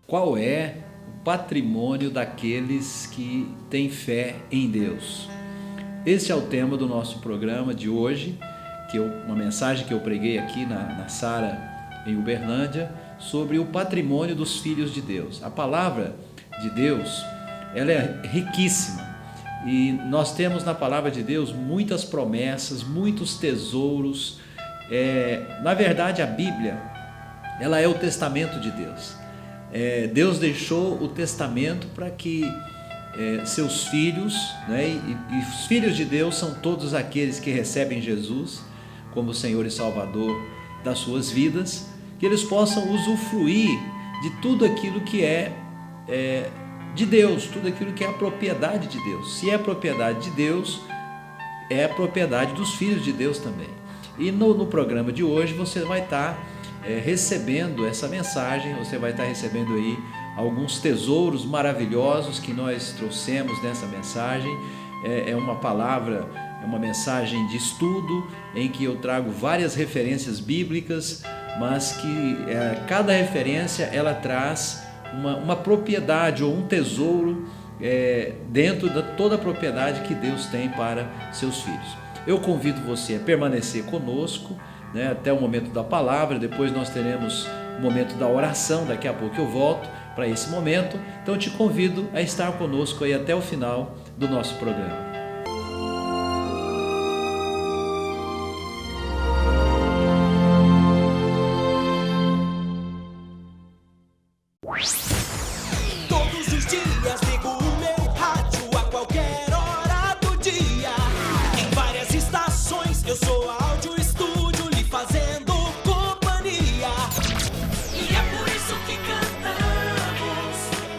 Qual é o patrimônio daqueles que têm fé em Deus? Esse é o tema do nosso programa de hoje, uma mensagem que eu preguei aqui na Sara, em Uberlândia, sobre o patrimônio dos filhos de Deus. A palavra de Deus, ela é riquíssima e nós temos na palavra de Deus muitas promessas, muitos tesouros. Na verdade, a Bíblia, ela é o testamento de Deus. Deus deixou o testamento para que seus filhos, né, e os filhos de Deus são todos aqueles que recebem Jesus como Senhor e Salvador das suas vidas, que eles possam usufruir de tudo aquilo que é de Deus, tudo aquilo que é a propriedade de Deus. Se é a propriedade de Deus, é a propriedade dos filhos de Deus também. E no programa de hoje você vai estar recebendo essa mensagem, você vai estar recebendo aí alguns tesouros maravilhosos que nós trouxemos nessa mensagem. É uma palavra, é uma mensagem de estudo em que eu trago várias referências bíblicas, mas que cada referência ela traz uma propriedade ou um tesouro dentro de toda a propriedade que Deus tem para seus filhos. Eu convido você a permanecer conosco, né, até o momento da palavra. Depois nós teremos o momento da oração, daqui a pouco eu volto para esse momento. Então eu te convido a estar conosco aí até o final do nosso programa. Todos os dias ligo o meu rádio a qualquer hora do dia. Em várias estações eu sou áudio estúdio lhe fazendo companhia. E é por isso que cantamos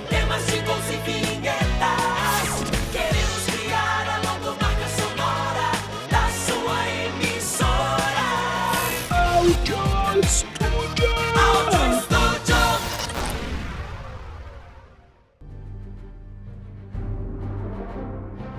temas de gols e vinhetas. Queremos criar a logomarca sonora da sua emissora. Áudio Estúdio. Áudio Estúdio.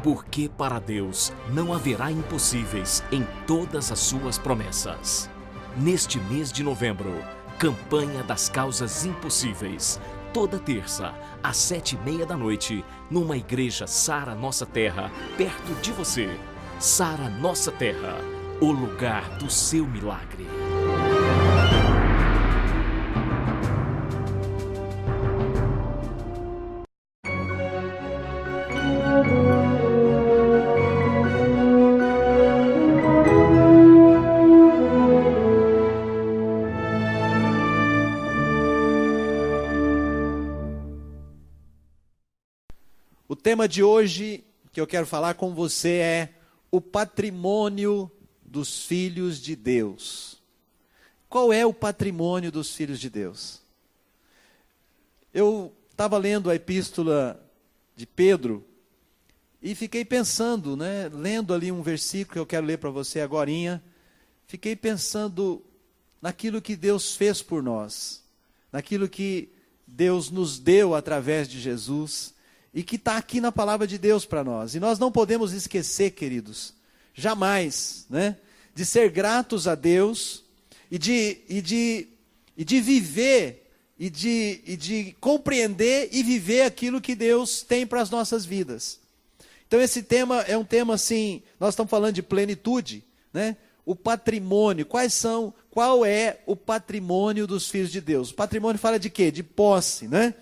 Porque para Deus não haverá impossíveis em todas as suas promessas. Neste mês de novembro, campanha das causas impossíveis. Toda terça, às 7h30 da noite, numa igreja Sara Nossa Terra, perto de você. Sara Nossa Terra, o lugar do seu milagre. O tema de hoje que eu quero falar com você é o patrimônio dos filhos de Deus. Qual é o patrimônio dos filhos de Deus? Eu estava lendo a epístola de Pedro e fiquei pensando, né, lendo ali um versículo que eu quero ler para você agorinha, fiquei pensando naquilo que Deus fez por nós, naquilo que Deus nos deu através de Jesus, e que está aqui na palavra de Deus para nós. E nós não podemos esquecer, queridos, jamais, né, de ser gratos a Deus e de viver e de compreender e viver aquilo que Deus tem para as nossas vidas. Então esse tema é um tema assim, nós estamos falando de plenitude, né? O patrimônio, qual é o patrimônio dos filhos de Deus? O patrimônio fala de quê? De posse, né?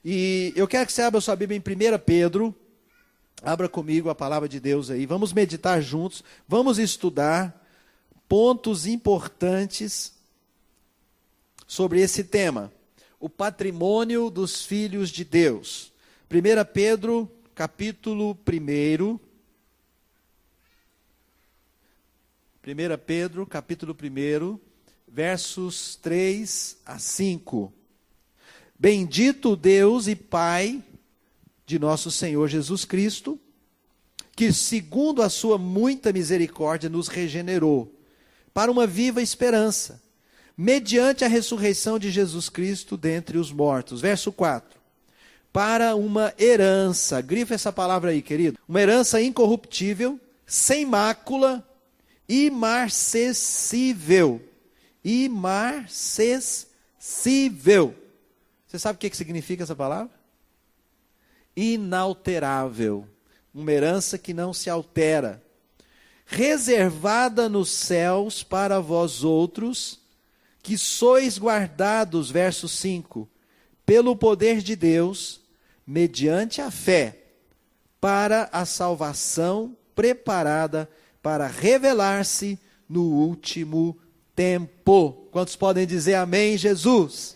E eu quero que você abra a sua Bíblia em 1 Pedro, abra comigo a palavra de Deus aí, vamos meditar juntos, vamos estudar pontos importantes sobre esse tema, o patrimônio dos filhos de Deus. 1 Pedro, capítulo 1, 1 Pedro, capítulo 1, versos 3 a 5. Bendito Deus e Pai de nosso Senhor Jesus Cristo, que segundo a sua muita misericórdia nos regenerou para uma viva esperança, mediante a ressurreição de Jesus Cristo dentre os mortos. Verso 4. Para uma herança, grifa essa palavra aí, querido, uma herança incorruptível, sem mácula, imarcessível. Imarcessível. Você sabe o que significa essa palavra? Inalterável. Uma herança que não se altera. Reservada nos céus para vós outros, que sois guardados, verso 5, pelo poder de Deus, mediante a fé, para a salvação preparada para revelar-se no último tempo. Quantos podem dizer amém, Jesus?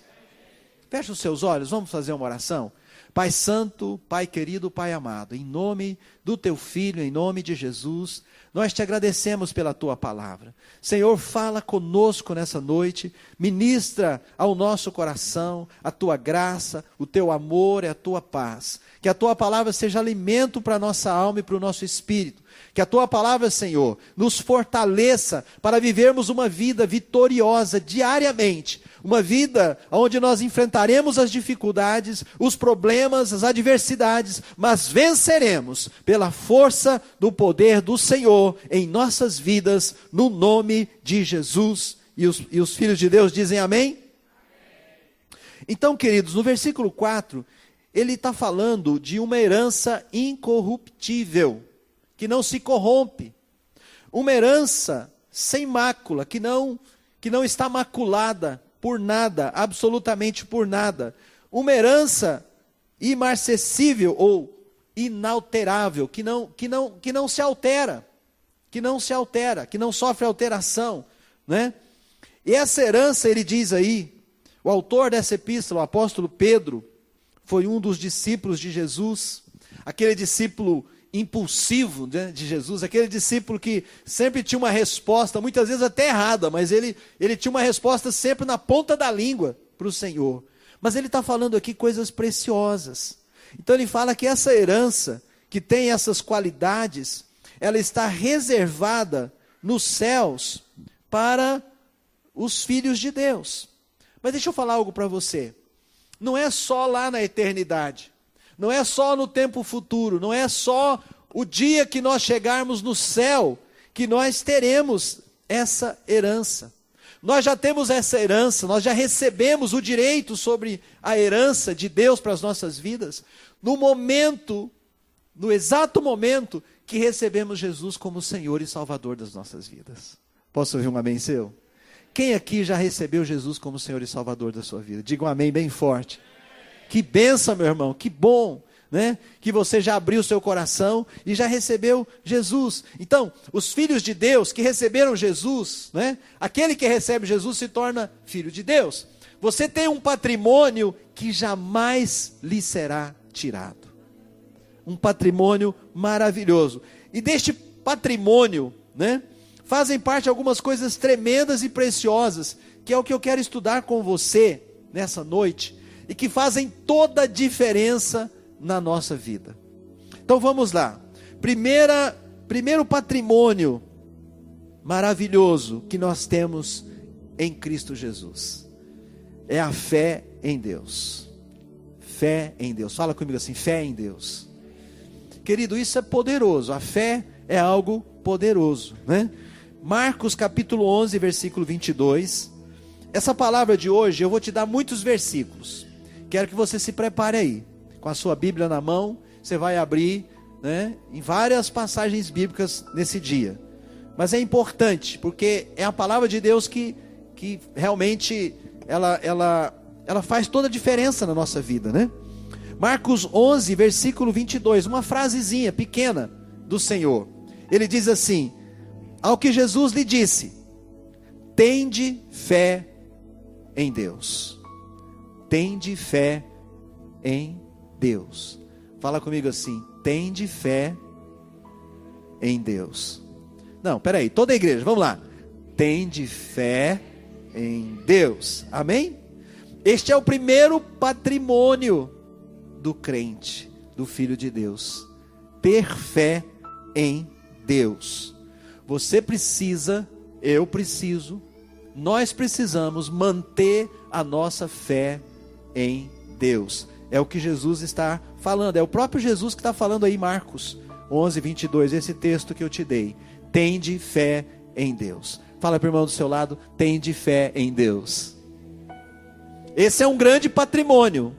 Feche os seus olhos, vamos fazer uma oração. Pai santo, Pai querido, Pai amado, em nome do teu Filho, em nome de Jesus, nós te agradecemos pela tua palavra. Senhor, fala conosco nessa noite, ministra ao nosso coração a tua graça, o teu amor e a tua paz. Que a tua palavra seja alimento para a nossa alma e para o nosso espírito. Que a tua palavra, Senhor, nos fortaleça para vivermos uma vida vitoriosa diariamente. Uma vida onde nós enfrentaremos as dificuldades, os problemas, as adversidades, mas venceremos pela força do poder do Senhor em nossas vidas, no nome de Jesus. E os filhos de Deus dizem amém? Então, queridos, no versículo 4, ele está falando de uma herança incorruptível, que não se corrompe. Uma herança sem mácula, que não está maculada por nada, absolutamente por nada. Uma herança imarcessível ou inalterável, que não se altera, que não sofre alteração, né? E essa herança, ele diz aí, o autor dessa epístola, o apóstolo Pedro, foi um dos discípulos de Jesus, aquele discípulo impulsivo, né, de Jesus, aquele discípulo que sempre tinha uma resposta, muitas vezes até errada, mas ele tinha uma resposta sempre na ponta da língua para o Senhor. Mas ele está falando aqui coisas preciosas. Então ele fala que essa herança, que tem essas qualidades, ela está reservada nos céus para os filhos de Deus. Mas deixa eu falar algo para você. Não é só lá na eternidade. Não é só no tempo futuro, não é só o dia que nós chegarmos no céu que nós teremos essa herança. Nós já temos essa herança, nós já recebemos o direito sobre a herança de Deus para as nossas vidas, no exato momento que recebemos Jesus como Senhor e Salvador das nossas vidas. Posso ouvir um amém seu? Quem aqui já recebeu Jesus como Senhor e Salvador da sua vida? Diga um amém bem forte. Que bênção, meu irmão, que bom, né? Que você já abriu o seu coração e já recebeu Jesus. Então, os filhos de Deus que receberam Jesus, né? Aquele que recebe Jesus se torna filho de Deus. Você tem um patrimônio que jamais lhe será tirado. Um patrimônio maravilhoso. E deste patrimônio, né, fazem parte algumas coisas tremendas e preciosas, que é o que eu quero estudar com você nessa noite, e que fazem toda a diferença na nossa vida. Então vamos lá. Primeiro patrimônio maravilhoso que nós temos em Cristo Jesus é a fé em Deus. Fé em Deus. Fala comigo assim, fé em Deus. Querido, isso é poderoso. A fé é algo poderoso, né? Marcos capítulo 11, versículo 22. Essa palavra de hoje, eu vou te dar muitos versículos. Quero que você se prepare aí, com a sua Bíblia na mão, você vai abrir, né, em várias passagens bíblicas nesse dia. Mas é importante, porque é a palavra de Deus que realmente, ela faz toda a diferença na nossa vida, né? Marcos 11, versículo 22, uma frasezinha pequena do Senhor. Ele diz assim, ao que Jesus lhe disse, tende fé em Deus. Tende fé em Deus. Fala comigo assim, tende fé em Deus. Não, peraí, toda a igreja, vamos lá. Tende fé em Deus. Amém? Este é o primeiro patrimônio do crente, do Filho de Deus. Ter fé em Deus. Você precisa, eu preciso, nós precisamos manter a nossa fé em Deus. É o que Jesus está falando, é o próprio Jesus que está falando aí em Marcos 11, 22, esse texto que eu te dei. Tende fé em Deus. Fala para o irmão do seu lado, tende fé em Deus. Esse é um grande patrimônio,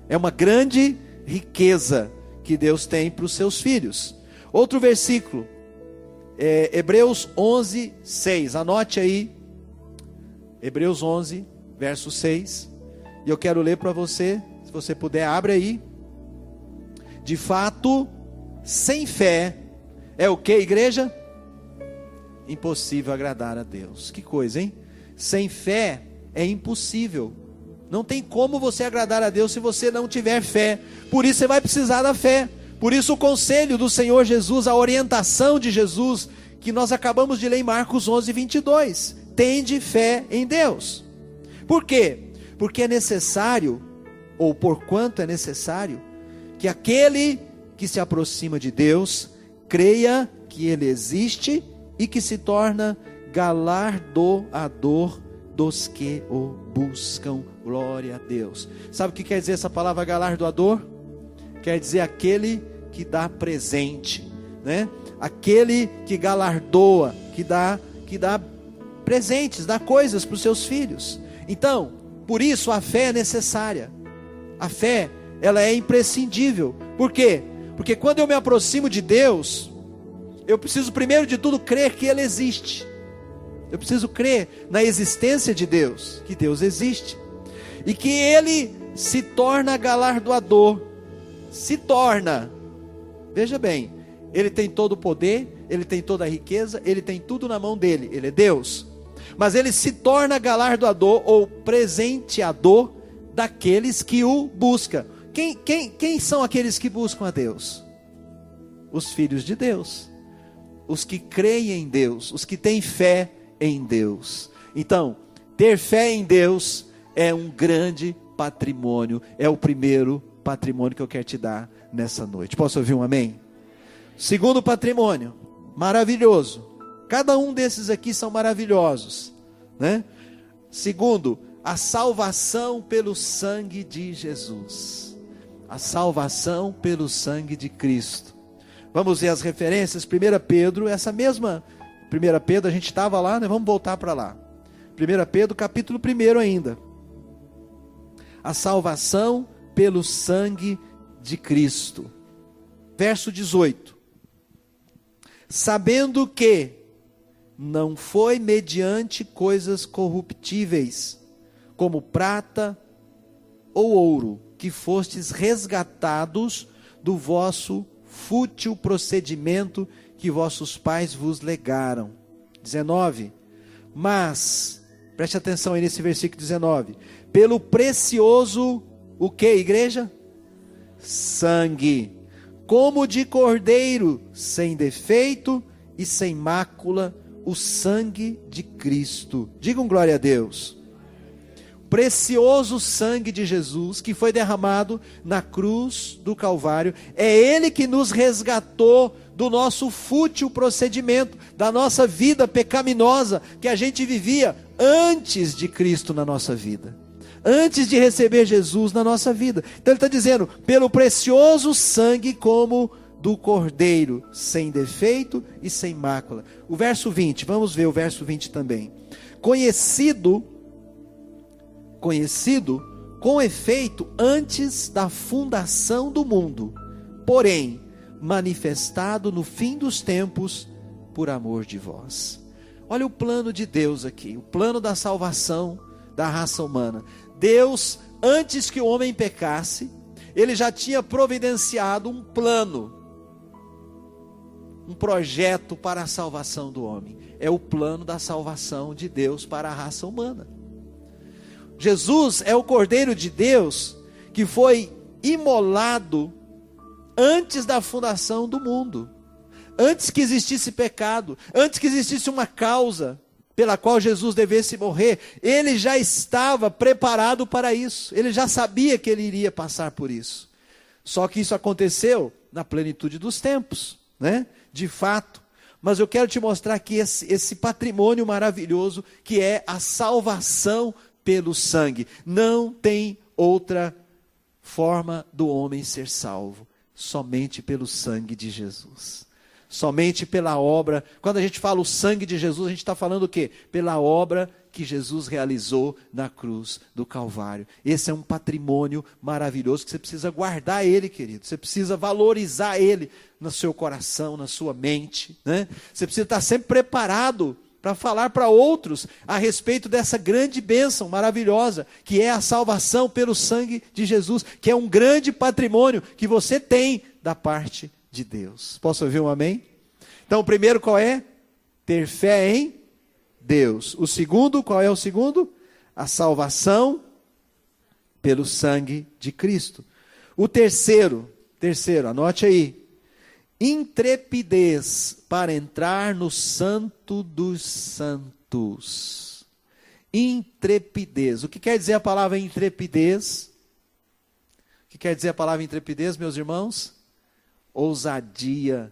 é uma grande riqueza que Deus tem para os seus filhos. Outro versículo, Hebreus 11, 6, anote aí, Hebreus 11, verso 6, e eu quero ler para você, se você puder, abre aí. De fato, sem fé, é o que, igreja? Impossível agradar a Deus. Que coisa, hein? Sem fé é impossível. Não tem como você agradar a Deus se você não tiver fé. Por isso você vai precisar da fé. Por isso o conselho do Senhor Jesus, a orientação de Jesus, que nós acabamos de ler em Marcos 11, 22. Tende fé em Deus. Por quê? Porque é necessário, ou porquanto é necessário, que aquele que se aproxima de Deus, creia que Ele existe e que se torna galardoador dos que o buscam. Glória a Deus. Sabe o que quer dizer essa palavra galardoador? Quer dizer aquele que dá presente, né? Aquele que galardoa, que dá presentes, dá coisas para os seus filhos. Então, por isso a fé é necessária. A fé, ela é imprescindível. Por quê? Porque quando eu me aproximo de Deus, eu preciso primeiro de tudo crer que Ele existe. Eu preciso crer na existência de Deus, que Deus existe. E que Ele se torna galardoador. Se torna. Veja bem, Ele tem todo o poder, Ele tem toda a riqueza, Ele tem tudo na mão dele, Ele é Deus. Mas Ele se torna galardoador ou presenteador daqueles que o buscam. Quem são aqueles que buscam a Deus? Os filhos de Deus. Os que creem em Deus, os que têm fé em Deus. Então, ter fé em Deus é um grande patrimônio, é o primeiro patrimônio que eu quero te dar nessa noite. Posso ouvir um amém? Segundo patrimônio, maravilhoso. Cada um desses aqui são maravilhosos, né? Segundo, a salvação pelo sangue de Jesus. A salvação pelo sangue de Cristo. Vamos ver as referências. 1 Pedro, essa mesma 1 Pedro, a gente estava lá, né? Vamos voltar para lá. 1 Pedro, capítulo 1 ainda. A salvação pelo sangue de Cristo. Verso 18. Sabendo que não foi mediante coisas corruptíveis, como prata ou ouro, que fostes resgatados do vosso fútil procedimento que vossos pais vos legaram. 19. Mas, preste atenção aí nesse versículo 19. Pelo precioso, o que, igreja? Sangue, como de cordeiro, sem defeito e sem mácula, o sangue de Cristo. Digam glória a Deus. Precioso sangue de Jesus, que foi derramado na cruz do Calvário, é Ele que nos resgatou do nosso fútil procedimento, da nossa vida pecaminosa, que a gente vivia antes de Cristo na nossa vida, antes de receber Jesus na nossa vida. Então ele está dizendo, pelo precioso sangue como do Cordeiro, sem defeito e sem mácula. O verso 20, vamos ver o verso 20 também. Conhecido com efeito antes da fundação do mundo, porém manifestado no fim dos tempos por amor de vós. Olha o plano de Deus aqui, o plano da salvação da raça humana. Deus, antes que o homem pecasse, Ele já tinha providenciado um plano, um projeto para a salvação do homem. É o plano da salvação de Deus para a raça humana. Jesus é o Cordeiro de Deus que foi imolado antes da fundação do mundo, antes que existisse pecado, antes que existisse uma causa pela qual Jesus devesse morrer. Ele já estava preparado para isso, ele já sabia que ele iria passar por isso. Só que isso aconteceu na plenitude dos tempos, né? De fato. Mas eu quero te mostrar aqui esse patrimônio maravilhoso que é a salvação pelo sangue. Não tem outra forma do homem ser salvo, somente pelo sangue de Jesus. somente pela obra. Quando a gente fala o sangue de Jesus, a gente está falando o quê? Pela obra que Jesus realizou na cruz do Calvário. Esse é um patrimônio maravilhoso que você precisa guardar ele, querido. Você precisa valorizar ele no seu coração, na sua mente, né? Você precisa estar sempre preparado para falar para outros a respeito dessa grande bênção maravilhosa, que é a salvação pelo sangue de Jesus, que é um grande patrimônio que você tem da parte de Deus. Posso ouvir um amém? Então, o primeiro qual é? Ter fé em Deus. O segundo, qual é o segundo? A salvação pelo sangue de Cristo. O terceiro, anote aí. Intrepidez para entrar no Santo dos Santos. Intrepidez. O que quer dizer a palavra intrepidez? O que quer dizer a palavra intrepidez, meus irmãos? Ousadia,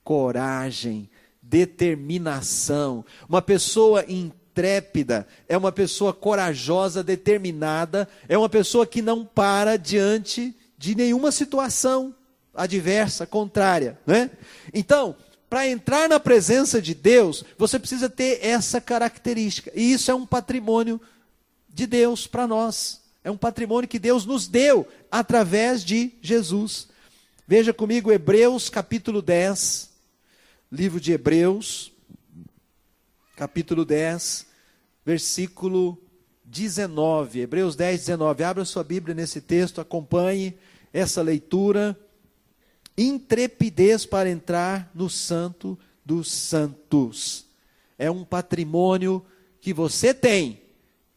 coragem, determinação. Uma pessoa intrépida é uma pessoa corajosa, determinada, é uma pessoa que não para diante de nenhuma situação adversa, contrária, né? Então, para entrar na presença de Deus, você precisa ter essa característica. E isso é um patrimônio de Deus para nós. É um patrimônio que Deus nos deu através de Jesus. Veja comigo Hebreus capítulo 10, livro de Hebreus, capítulo 10, versículo 19. Hebreus 10, 19. Abra sua Bíblia nesse texto, acompanhe essa leitura. Intrepidez para entrar no Santo dos Santos. É um patrimônio que você tem,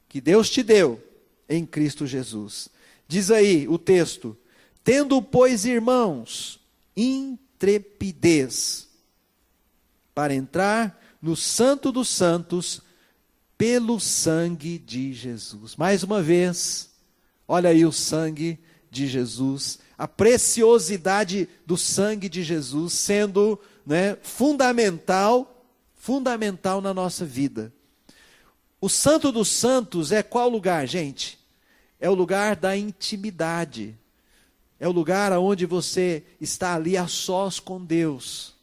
que Deus te deu em Cristo Jesus. Diz aí o texto: tendo, pois, irmãos, intrepidez para entrar no Santo dos Santos pelo sangue de Jesus. Mais uma vez, olha aí o sangue de Jesus, a preciosidade do sangue de Jesus sendo, né, fundamental na nossa vida. O Santo dos Santos é qual lugar, gente? É o lugar da intimidade. É o lugar onde você está ali a sós com Deus,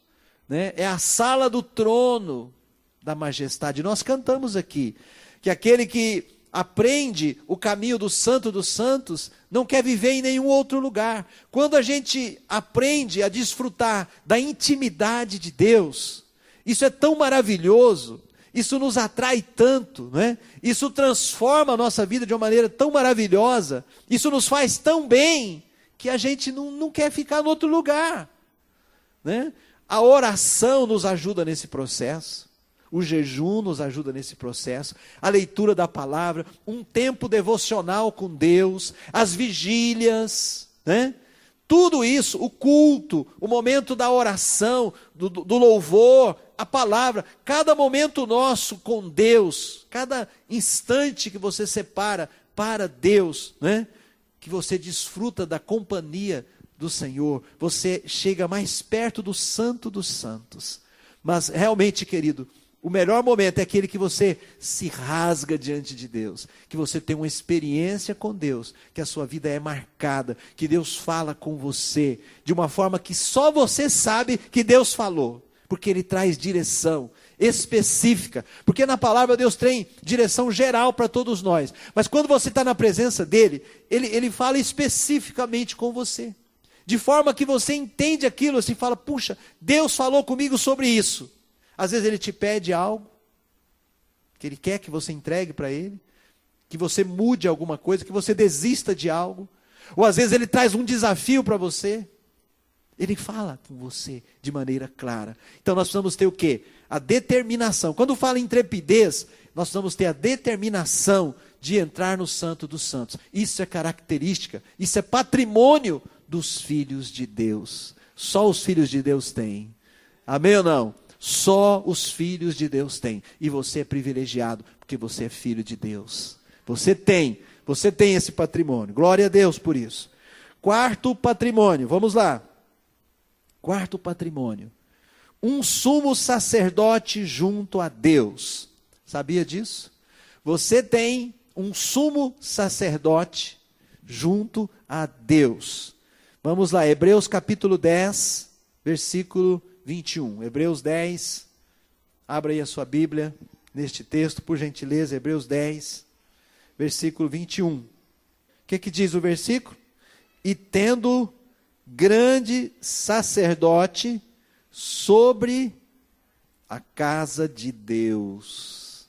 né? É a sala do trono da majestade. Nós cantamos aqui que aquele que aprende o caminho do Santo dos Santos não quer viver em nenhum outro lugar. Quando a gente aprende a desfrutar da intimidade de Deus, isso é tão maravilhoso, isso nos atrai tanto, né? Isso transforma a nossa vida de uma maneira tão maravilhosa, isso nos faz tão bem, que a gente não quer ficar em outro lugar, né? A oração nos ajuda nesse processo, o jejum nos ajuda nesse processo, a leitura da palavra, um tempo devocional com Deus, as vigílias, né? Tudo isso, o culto, o momento da oração, do louvor, a palavra, cada momento nosso com Deus, cada instante que você separa para Deus, né? Que você desfruta da companhia do Senhor, você chega mais perto do Santo dos Santos. Mas realmente, querido, o melhor momento é aquele que você se rasga diante de Deus, que você tem uma experiência com Deus, que a sua vida é marcada, que Deus fala com você, de uma forma que só você sabe que Deus falou, porque Ele traz direção específica, porque na palavra Deus tem direção geral para todos nós, mas quando você está na presença dEle, Ele fala especificamente com você, de forma que você entende aquilo, assim, fala, puxa, Deus falou comigo sobre isso. Às vezes Ele te pede algo, que Ele quer que você entregue para Ele, que você mude alguma coisa, que você desista de algo, ou às vezes Ele traz um desafio para você, Ele fala com você de maneira clara. Então nós precisamos ter o quê? A determinação. Quando fala em intrepidez, nós precisamos ter a determinação de entrar no Santo dos Santos. Isso é característica, isso é patrimônio dos filhos de Deus. Só os filhos de Deus têm. Amém ou não? Só os filhos de Deus têm. E você é privilegiado, porque você é filho de Deus. Você tem esse patrimônio. Glória a Deus por isso. Quarto patrimônio, vamos lá. Quarto patrimônio. Um sumo sacerdote junto a Deus. Sabia disso? Você tem um sumo sacerdote junto a Deus. Vamos lá, Hebreus capítulo 10, versículo 21. Hebreus 10, abra aí a sua Bíblia neste texto, por gentileza, Hebreus 10, versículo 21. O que diz o versículo? E tendo grande sacerdote sobre a casa de Deus.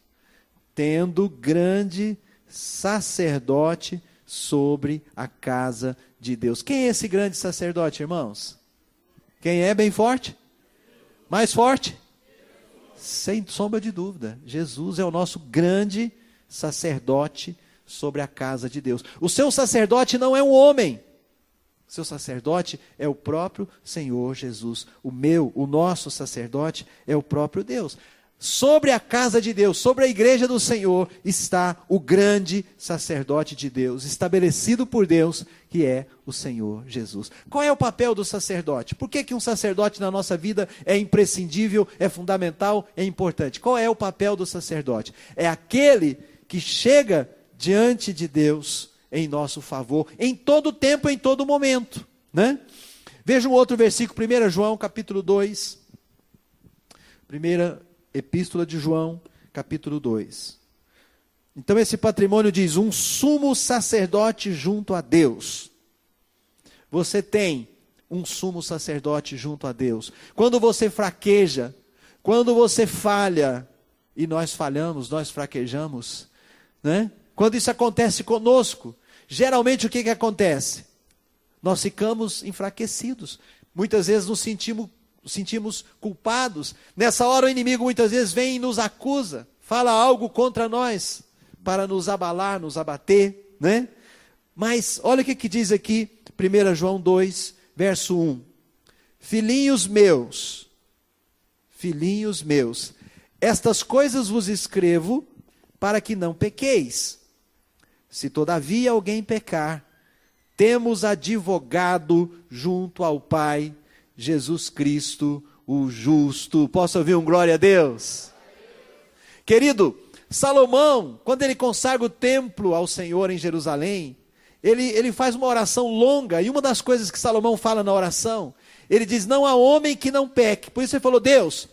Tendo grande sacerdote sobre a casa de Deus. Quem é esse grande sacerdote, irmãos? Quem é bem forte? Mais forte? Sem sombra de dúvida. Jesus é o nosso grande sacerdote sobre a casa de Deus. O seu sacerdote não é um homem. O seu sacerdote é o próprio Senhor Jesus. O nosso sacerdote é o próprio Deus. Sobre a casa de Deus, sobre a igreja do Senhor, está o grande sacerdote de Deus, estabelecido por Deus, que é o Senhor Jesus. Qual é o papel do sacerdote? Por que um sacerdote na nossa vida é imprescindível, é fundamental, é importante? Qual é o papel do sacerdote? É aquele que chega diante de Deus em nosso favor, em todo tempo, em todo momento, né? Veja um outro versículo, 1 João capítulo 2, primeira Epístola de João, capítulo 2. Então esse patrimônio diz, um sumo sacerdote junto a Deus. Você tem um sumo sacerdote junto a Deus. Quando você fraqueja, quando você falha, e nós falhamos, nós fraquejamos, né? Quando isso acontece conosco, geralmente o que acontece? Nós ficamos enfraquecidos. Muitas vezes nos sentimos culpados. Nessa hora o inimigo muitas vezes vem e nos acusa, fala algo contra nós, para nos abalar, nos abater, né? Mas olha o que diz aqui, 1 João 2, verso 1. Filhinhos meus, estas coisas vos escrevo para que não pequeis. Se todavia alguém pecar, temos advogado junto ao Pai, Jesus Cristo, o justo. Posso ouvir um glória a Deus? Querido, Salomão, quando ele consagra o templo ao Senhor em Jerusalém, ele faz uma oração longa, e uma das coisas que Salomão fala na oração, ele diz, não há homem que não peque. Por isso ele falou, Deus,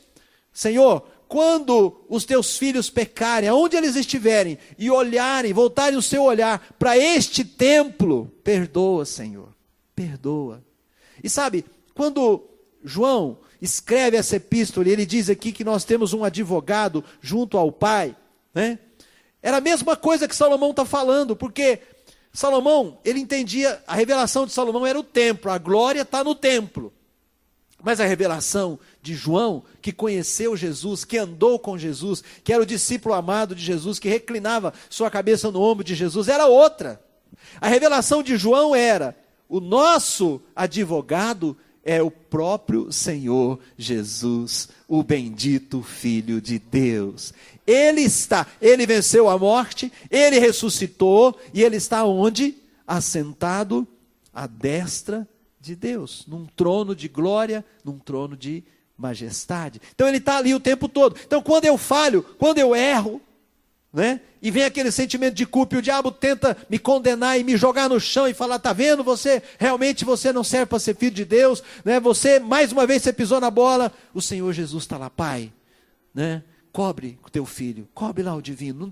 Senhor, quando os teus filhos pecarem, aonde eles estiverem, e olharem, voltarem o seu olhar para este templo, perdoa, Senhor, perdoa. E sabe, quando João escreve essa epístola, ele diz aqui que nós temos um advogado junto ao Pai, né? Era a mesma coisa que Salomão está falando, porque Salomão, ele entendia, a revelação de Salomão era o templo, a glória está no templo. Mas a revelação de João, que conheceu Jesus, que andou com Jesus, que era o discípulo amado de Jesus, que reclinava sua cabeça no ombro de Jesus, era outra. A revelação de João era, o nosso advogado é o próprio Senhor Jesus, o bendito Filho de Deus. Ele venceu a morte, ele ressuscitou, e ele está onde? Assentado à destra de Deus, num trono de glória, num trono de majestade. Então ele está ali o tempo todo. Então quando eu falho, quando eu erro, né? E vem aquele sentimento de culpa, e o diabo tenta me condenar e me jogar no chão e falar, tá vendo, realmente você não serve para ser filho de Deus, né? Mais uma vez você pisou na bola, o Senhor Jesus está lá, Pai, né? Cobre o teu filho, cobre lá o divino,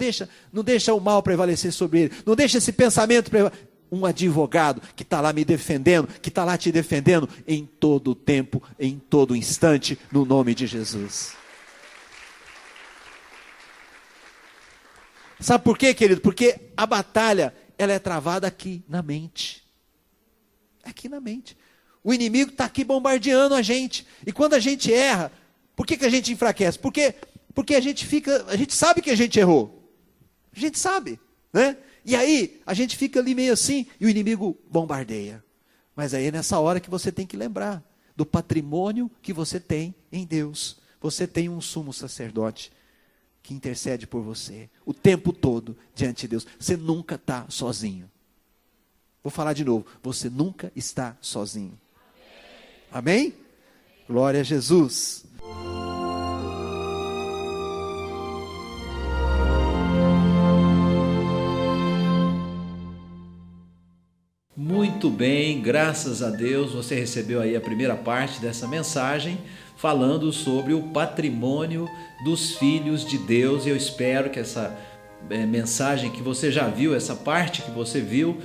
não deixa o mal prevalecer sobre ele, não deixa esse pensamento prevalecer. Um advogado que está lá me defendendo, que está lá te defendendo em todo o tempo, em todo instante, no nome de Jesus. Sabe por quê, querido? Porque a batalha, ela é travada aqui na mente. Aqui na mente. O inimigo está aqui bombardeando a gente. E quando a gente erra, por que a gente enfraquece? Porque a gente sabe que a gente errou. A gente sabe, né? E aí, a gente fica ali meio assim, e o inimigo bombardeia. Mas aí é nessa hora que você tem que lembrar do patrimônio que você tem em Deus. Você tem um sumo sacerdote que intercede por você o tempo todo diante de Deus. Você nunca está sozinho. Vou falar de novo. Você nunca está sozinho. Amém? Glória a Jesus. Muito bem, graças a Deus, você recebeu aí a primeira parte dessa mensagem, falando sobre o patrimônio dos filhos de Deus. E eu espero que essa mensagem que você já viu, essa parte que você viu,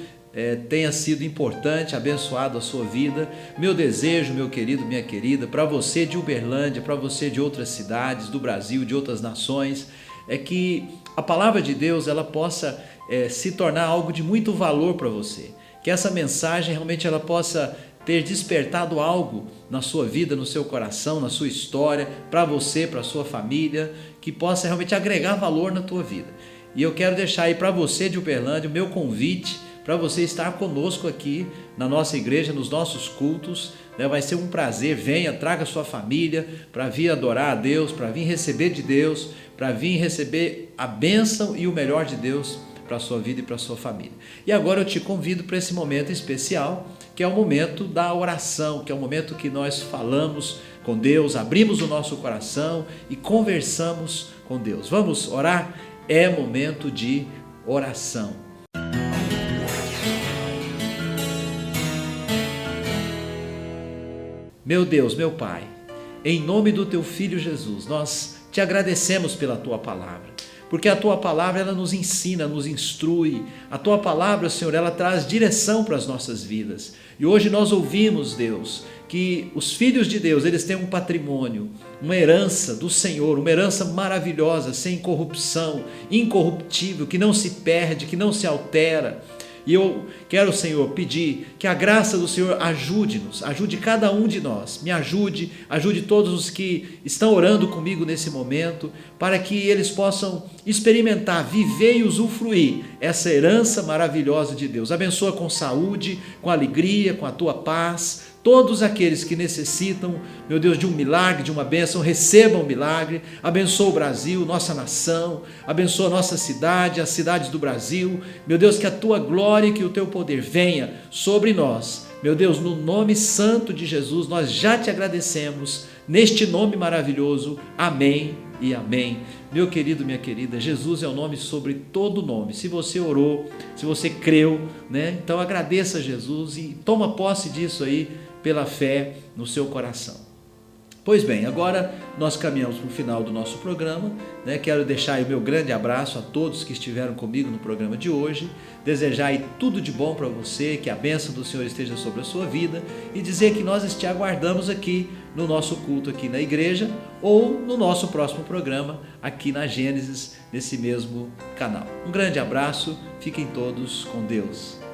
tenha sido importante, abençoado a sua vida. Meu desejo, meu querido, minha querida, para você de Uberlândia, para você de outras cidades do Brasil, de outras nações, é que a palavra de Deus ela possa se tornar algo de muito valor para você. Que essa mensagem realmente ela possa ter despertado algo na sua vida, no seu coração, na sua história, para você, para a sua família, que possa realmente agregar valor na tua vida. E eu quero deixar aí para você de Uberlândia o meu convite para você estar conosco aqui na nossa igreja, nos nossos cultos. Vai ser um prazer, venha, traga sua família para vir adorar a Deus, para vir receber de Deus, para vir receber a bênção e o melhor de Deus para a sua vida e para a sua família. E agora eu te convido para esse momento especial, que é o momento da oração, que é o momento que nós falamos com Deus, abrimos o nosso coração e conversamos com Deus. Vamos orar? É momento de oração. Meu Deus, meu Pai, em nome do Teu Filho Jesus, nós te agradecemos pela Tua palavra, porque a Tua palavra ela nos ensina, nos instrui. A Tua palavra, Senhor, ela traz direção para as nossas vidas. E hoje nós ouvimos, Deus, que os filhos de Deus, eles têm um patrimônio, uma herança do Senhor, uma herança maravilhosa, sem corrupção, incorruptível, que não se perde, que não se altera. E eu quero, Senhor, pedir que a graça do Senhor ajude-nos, ajude cada um de nós, me ajude, ajude todos os que estão orando comigo nesse momento, para que eles possam experimentar, viver e usufruir essa herança maravilhosa de Deus. Abençoa com saúde, com alegria, com a Tua paz. Todos aqueles que necessitam, meu Deus, de um milagre, de uma bênção, recebam o milagre. Abençoa o Brasil, nossa nação, abençoa a nossa cidade, as cidades do Brasil. Meu Deus, que a Tua glória e que o Teu poder venha sobre nós. Meu Deus, no nome santo de Jesus, nós já te agradecemos, neste nome maravilhoso. Amém e amém. Meu querido, minha querida, Jesus é o nome sobre todo nome. Se você orou, se você creu, então agradeça a Jesus e toma posse disso aí, pela fé no seu coração. Pois bem, agora nós caminhamos para o final do nosso programa, Quero deixar aí o meu grande abraço a todos que estiveram comigo no programa de hoje, desejar aí tudo de bom para você, que a bênção do Senhor esteja sobre a sua vida e dizer que nós te aguardamos aqui no nosso culto aqui na igreja ou no nosso próximo programa aqui na Gênesis, nesse mesmo canal. Um grande abraço, fiquem todos com Deus.